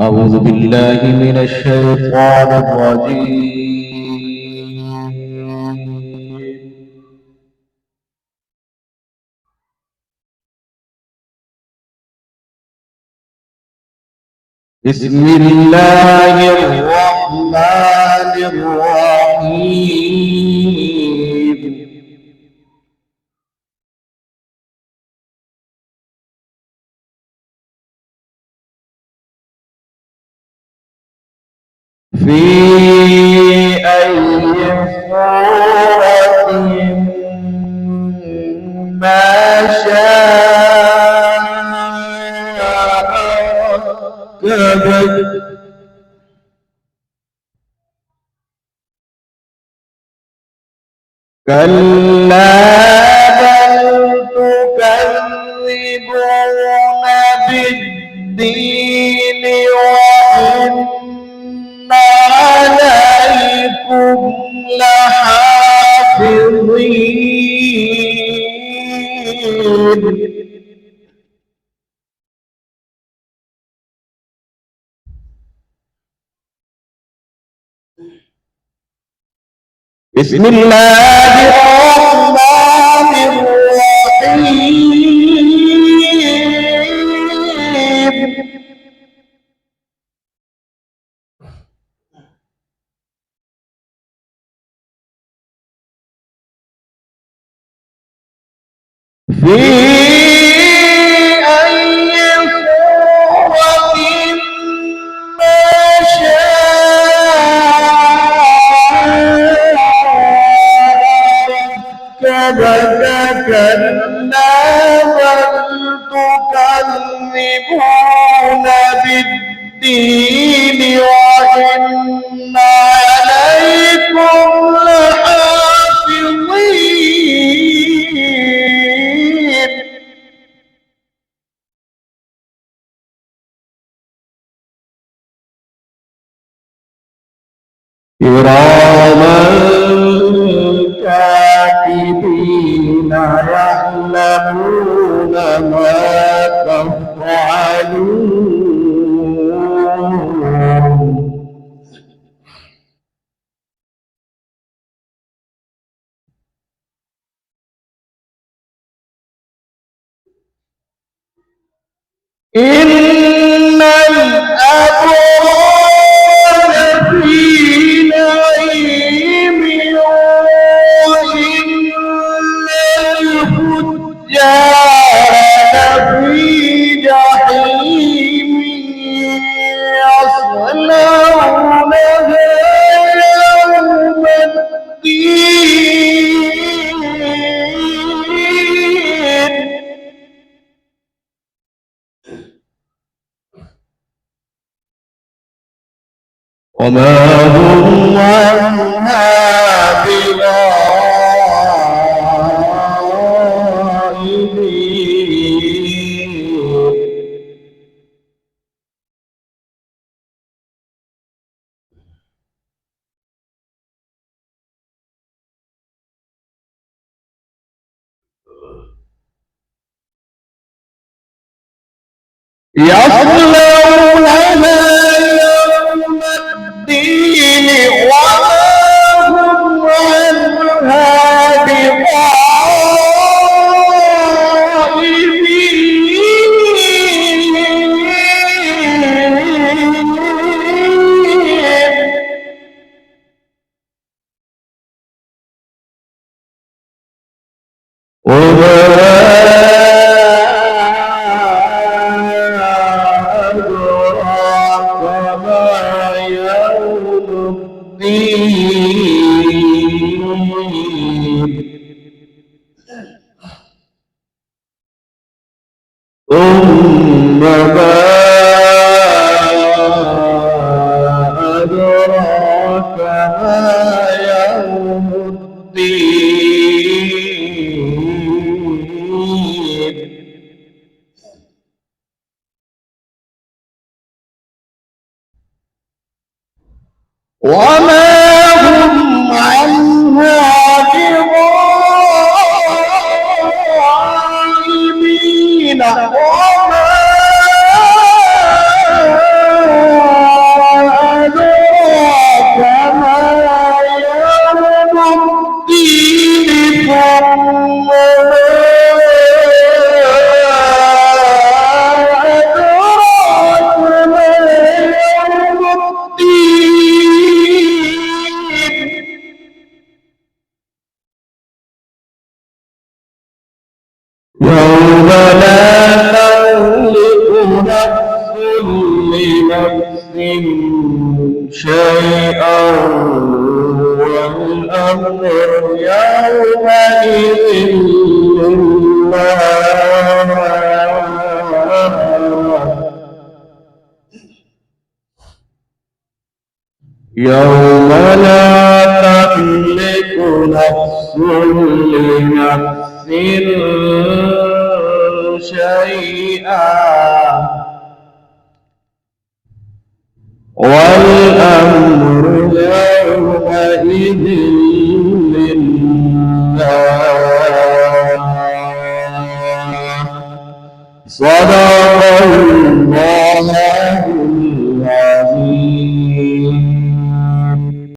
أعوذ بالله من الشيطان الرجيم. بسم الله الرحمن الرحيم. في أي صورة ما شاء ركبك. كلا بل تكذبون بالدين وإن عليكم لحافظين. بسم الله الرحمن الرحيم. في أي صورة ما شاء ركبك. كلا بل تكذبون بالدين وإن عليكم لحافظين. كراما كاتبين يعلمون ما تفعلون. إن الأبرار في نعيم وإن الفجار في جحيم يصلونها يوم الدين. وما هم عنها بغائبين. يصلونها يوم الدين وما هم عنها بغائبين. وما أدراك ما يوم الدين. ثم ما أدراك ما يوم الدين. وما هم عنها بغائبين. وما نفس شيئا والأمر يومئذ لله يوم لا تملك نفس لنفس شيئا والأمر يومئذ لله صدق